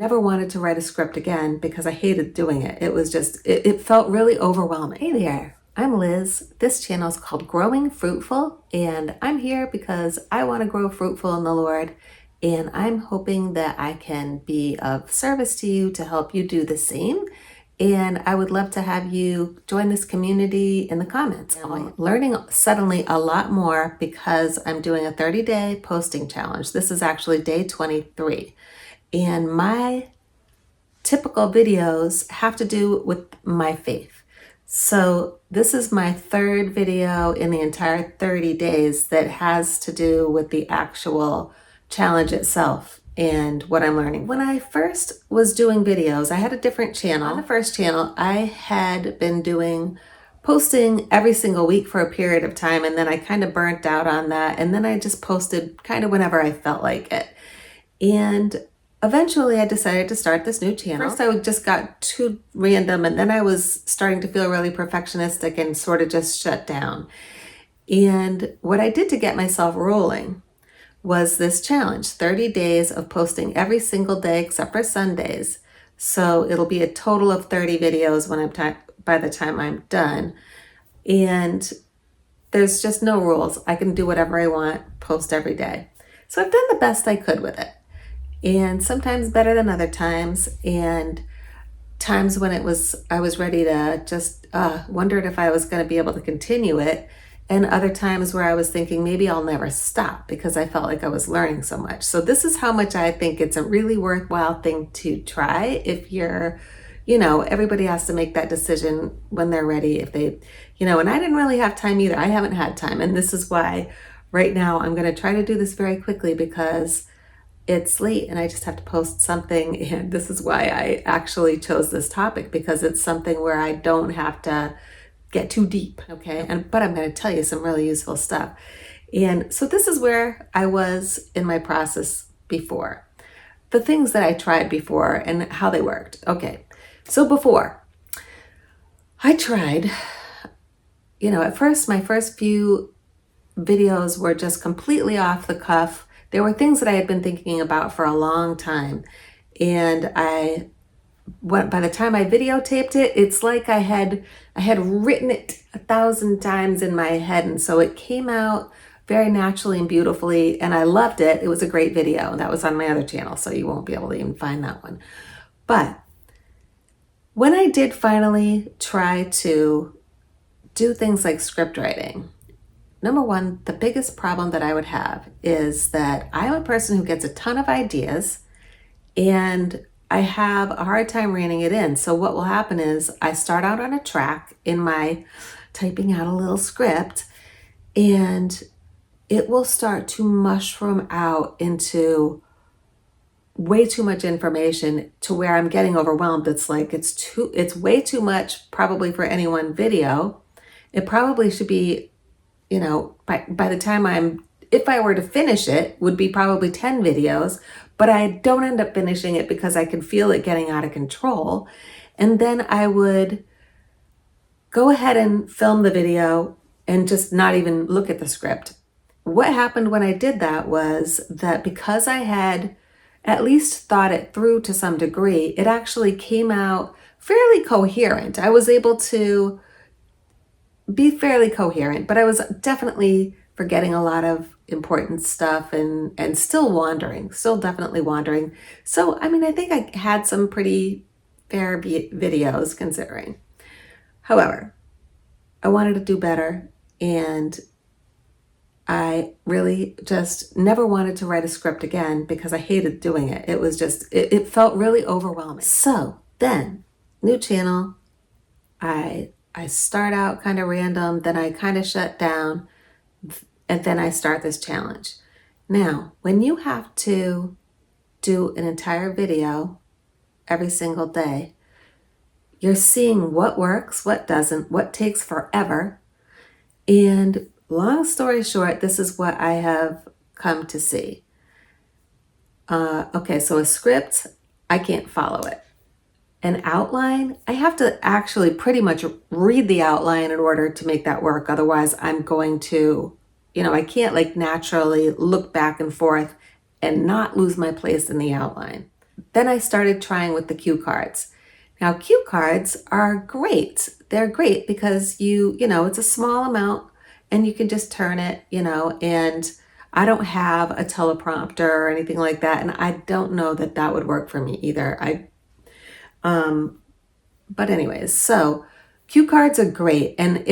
Never wanted to write a script again because I hated doing it. It was just, it felt really overwhelming. Hey there, I'm Liz. This channel is called Growing Fruitful, and I'm here because I want to grow fruitful in the Lord, and I'm hoping that I can be of service to you to help you do the same. And I would love to have you join this community in the comments. I'm learning suddenly a lot more because I'm doing a 30-day posting challenge. This is actually day 23. And my typical videos have to do with my faith. So this is my third video in the entire 30 days that has to do with the actual challenge itself and what I'm learning. When I first was doing videos, I had a different channel. On the first channel, I had been posting every single week for a period of time, and then I kind of burnt out on that, and then I just posted kind of whenever I felt like it. And eventually I decided to start this new channel. First I just got too random, and then I was starting to feel really perfectionistic and sort of just shut down. And what I did to get myself rolling was this challenge, 30 days of posting every single day except for Sundays. So it'll be a total of 30 videos by the time I'm done. And there's just no rules. I can do whatever I want, post every day. So I've done the best I could with it. And sometimes better than other times, and times when I was ready to just wondered if I was going to be able to continue it, and other times where I was thinking maybe I'll never stop because I felt like I was learning so much. So this is how much I think it's a really worthwhile thing to try. If you're, everybody has to make that decision when they're ready, if they, and I didn't really have time either. I haven't had time, and this is why right now I'm going to try to do this very quickly because it's late and I just have to post something. And this is why I actually chose this topic, because it's something where I don't have to get too deep, okay? But I'm going to tell you some really useful stuff. And so this is where I was in my process before. The things that I tried before and how they worked. Okay, so before I tried, at first, my first few videos were just completely off the cuff. There were things that I had been thinking about for a long time, and by the time I videotaped it, it's like I had written it 1,000 times in my head, and so it came out very naturally and beautifully, and I loved it. It was a great video. That was on my other channel, so you won't be able to even find that one. But when I did finally try to do things like script writing, number one, the biggest problem that I would have is that I'm a person who gets a ton of ideas and I have a hard time reining it in. So what will happen is I start out on a track in my typing out a little script, and it will start to mushroom out into way too much information to where I'm getting overwhelmed. It's like it's way too much probably for any one video. It probably should be, by the time if I were to finish it, would be probably 10 videos, but I don't end up finishing it because I can feel it getting out of control. And then I would go ahead and film the video and just not even look at the script. What happened when I did that was that because I had at least thought it through to some degree, it actually came out fairly coherent. I was able to be fairly coherent, but I was definitely forgetting a lot of important stuff and still definitely wandering. So, I think I had some pretty fair videos considering. However, I wanted to do better, and I really just never wanted to write a script again because I hated doing it. It was just, it felt really overwhelming. So then, new channel, I start out kind of random, then I kind of shut down, and then I start this challenge. Now, when you have to do an entire video every single day, you're seeing what works, what doesn't, what takes forever. And long story short, this is what I have come to see. Okay, so a script, I can't follow it. An outline, I have to actually pretty much read the outline in order to make that work. Otherwise, I'm going to, I can't naturally look back and forth and not lose my place in the outline. then I started trying with the cue cards. Now, cue cards are great. They're great because it's a small amount and you can just turn it, and I don't have a teleprompter or anything like that. And I don't know that that would work for me either. But anyways, so cue cards are great. And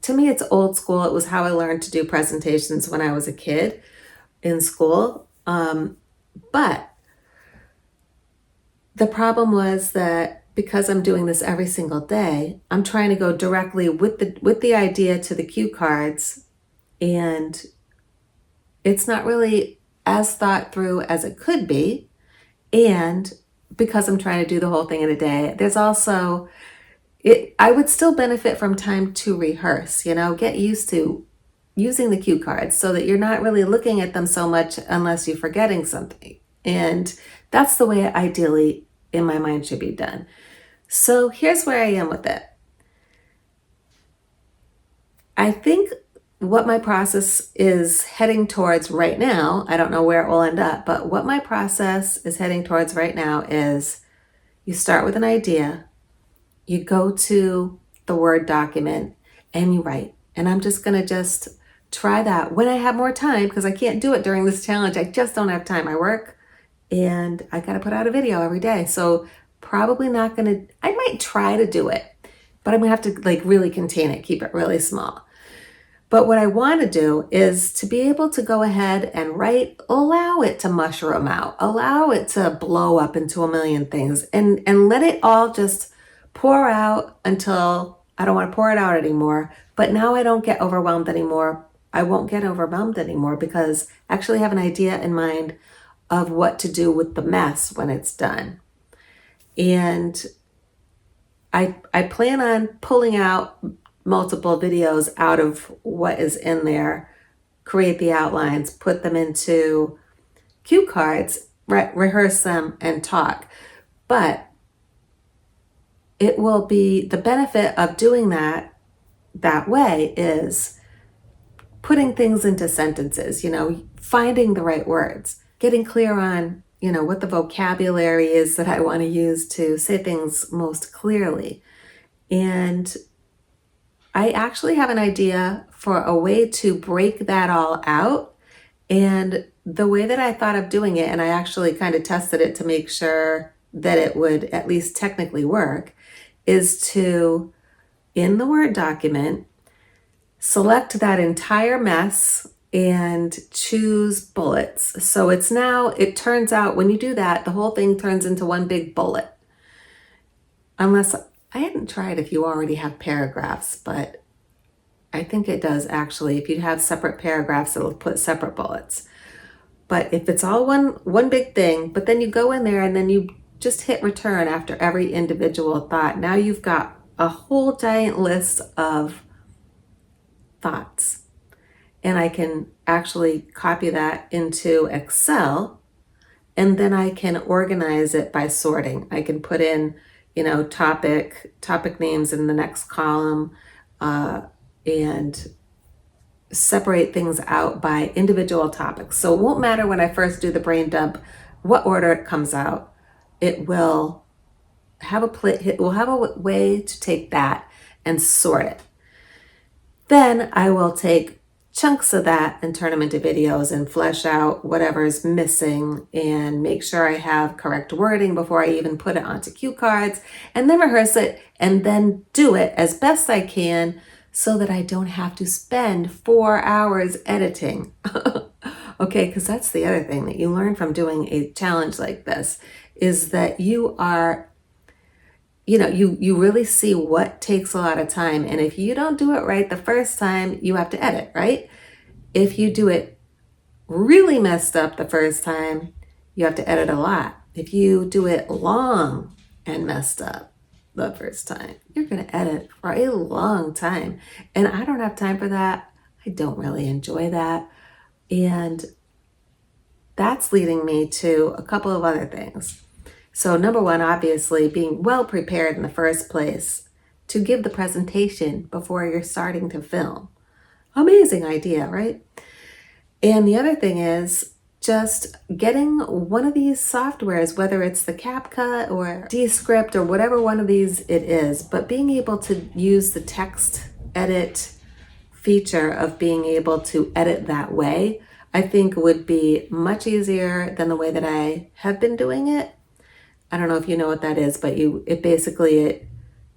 to me, it's old school. It was how I learned to do presentations when I was a kid in school. But the problem was that because I'm doing this every single day, I'm trying to go directly with the idea to the cue cards, and it's not really as thought through as it could be. And because I'm trying to do the whole thing in a day, there's also I would still benefit from time to rehearse, get used to using the cue cards so that you're not really looking at them so much unless you're forgetting something. And that's the way it ideally in my mind should be done. So here's where I am with it. I think what my process is heading towards right now, I don't know where it will end up, but what my process is heading towards right now is you start with an idea, you go to the Word document and you write. And I'm just going to just try that when I have more time, because I can't do it during this challenge. I just don't have time. I work and I got to put out a video every day. So probably not going to, I might try to do it, but I'm going to have to really contain it, keep it really small. But what I want to do is to be able to go ahead and write, allow it to mushroom out, allow it to blow up into a million things, and let it all just pour out until I don't want to pour it out anymore. But now I don't get overwhelmed anymore. I won't get overwhelmed anymore because I actually have an idea in mind of what to do with the mess when it's done. And I plan on pulling out multiple videos out of what is in there, create the outlines, put them into cue cards, rehearse them, and talk. But it will be the benefit of doing that way is putting things into sentences, finding the right words, getting clear on, what the vocabulary is that I want to use to say things most clearly. And I actually have an idea for a way to break that all out. And the way that I thought of doing it, and I actually kind of tested it to make sure that it would at least technically work, is to, in the Word document, select that entire mess and choose bullets. So it turns out when you do that, the whole thing turns into one big bullet. Unless, I hadn't tried if you already have paragraphs, but I think it does actually. If you have separate paragraphs, it'll put separate bullets. But if it's all one big thing, but then you go in there and then you just hit return after every individual thought, now you've got a whole giant list of thoughts. And I can actually copy that into Excel, and then I can organize it by sorting. I can put in, topic names in the next column, and separate things out by individual topics. So it won't matter when I first do the brain dump what order it comes out. It will have a way to take that and sort it. Then I will take chunks of that and turn them into videos and flesh out whatever's missing and make sure I have correct wording before I even put it onto cue cards, and then rehearse it and then do it as best I can so that I don't have to spend 4 hours editing. Okay, because that's the other thing that you learn from doing a challenge like this is that you are, you really see what takes a lot of time. And if you don't do it right the first time, you have to edit, right? If you do it really messed up the first time, you have to edit a lot. If you do it long and messed up the first time, you're going to edit for a long time. And I don't have time for that. I don't really enjoy that. And that's leading me to a couple of other things. So number one, obviously, being well prepared in the first place to give the presentation before you're starting to film. Amazing idea, right? And the other thing is just getting one of these softwares, whether it's the CapCut or Descript or whatever one of these it is, but being able to use the text edit feature of being able to edit that way, I think would be much easier than the way that I have been doing it. I don't know if you know what that is, but it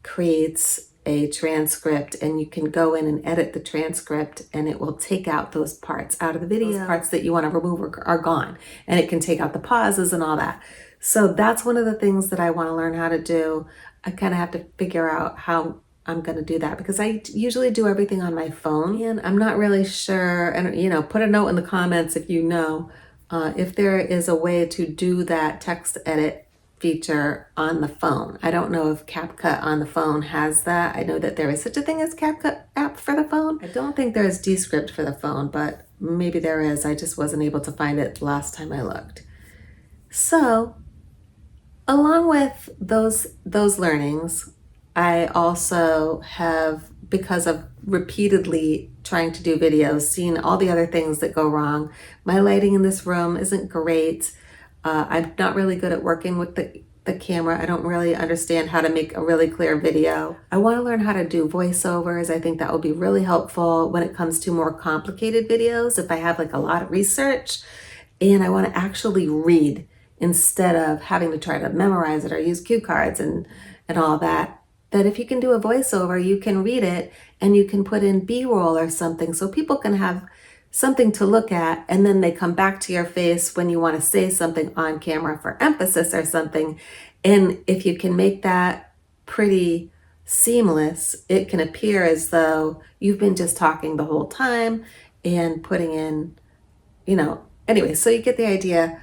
creates a transcript, and you can go in and edit the transcript, and it will take out those parts out of the video. Those parts that you want to remove are gone, and it can take out the pauses and all that. So that's one of the things that I want to learn how to do. I kind of have to figure out how I'm going to do that, because I usually do everything on my phone, and I'm not really sure. And put a note in the comments if you know if there is a way to do that text edit feature on the phone. I don't know if CapCut on the phone has that. I know that there is such a thing as CapCut app for the phone. I don't think there is Descript for the phone, but maybe there is. I just wasn't able to find it last time I looked. So along with those learnings, I also have, because of repeatedly trying to do videos, seen all the other things that go wrong. My lighting in this room isn't great. I'm not really good at working with the camera. I don't really understand how to make a really clear video. I want to learn how to do voiceovers. I think that will be really helpful when it comes to more complicated videos. If I have like a lot of research and I want to actually read instead of having to try to memorize it or use cue cards and all that if you can do a voiceover, you can read it and you can put in B-roll or something so people can have something to look at, and then they come back to your face when you want to say something on camera for emphasis or something. And if you can make that pretty seamless, it can appear as though you've been just talking the whole time and putting in, anyway, so you get the idea.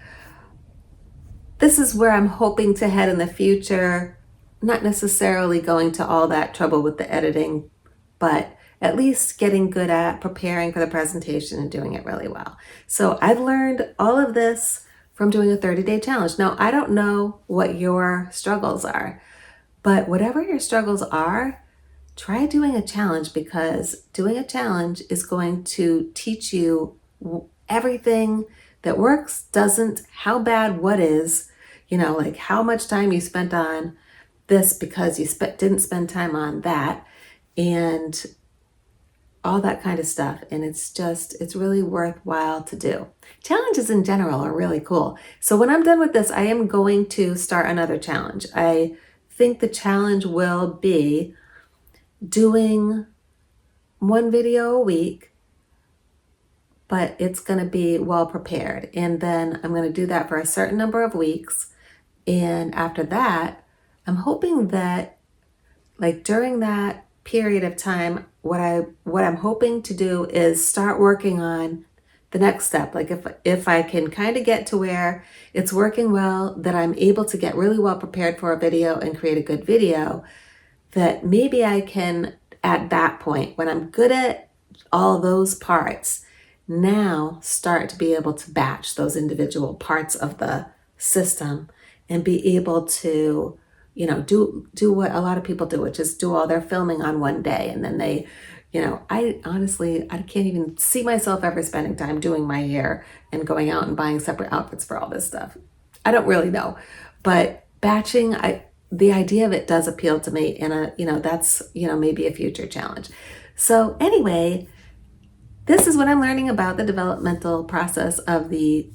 This is where I'm hoping to head in the future, not necessarily going to all that trouble with the editing, but at least getting good at preparing for the presentation and doing it really well. So I've learned all of this from doing a 30-day challenge. Now, I don't know what your struggles are, but whatever your struggles are, try doing a challenge, because doing a challenge is going to teach you everything that works, doesn't, how bad what is, like how much time you spent on this because you didn't spend time on that, and all that kind of stuff. And it's really worthwhile to do. Challenges in general are really cool. So when I'm done with this, I am going to start another challenge. I think the challenge will be doing one video a week, but it's going to be well prepared. And then I'm going to do that for a certain number of weeks. And after that, I'm hoping that like during that period of time, what I'm hoping to do is start working on the next step. Like if I can kind of get to where it's working well, that I'm able to get really well prepared for a video and create a good video, that maybe I can, at that point, when I'm good at all those parts, now start to be able to batch those individual parts of the system and be able to do what a lot of people do, which is do all their filming on one day. And then they, I honestly can't even see myself ever spending time doing my hair and going out and buying separate outfits for all this stuff. I don't really know, but batching, the idea of it does appeal to me, and that's, maybe a future challenge. So anyway, this is what I'm learning about the developmental process of the,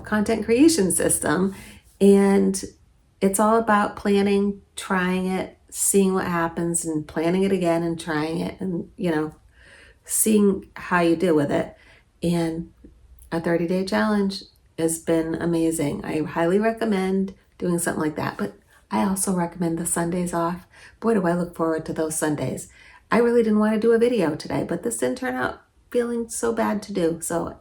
content creation system. And it's all about planning, trying it, seeing what happens, and planning it again and trying it, and, seeing how you deal with it. And a 30-day challenge has been amazing. I highly recommend doing something like that. But I also recommend the Sundays off. Boy, do I look forward to those Sundays. I really didn't want to do a video today, but this didn't turn out feeling so bad to do. So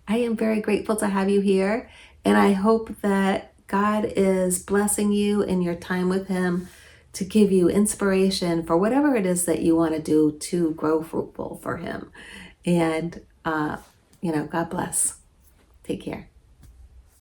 I am very grateful to have you here. And I hope that God is blessing you in your time with Him to give you inspiration for whatever it is that you want to do to grow fruitful for Him. And, God bless. Take care.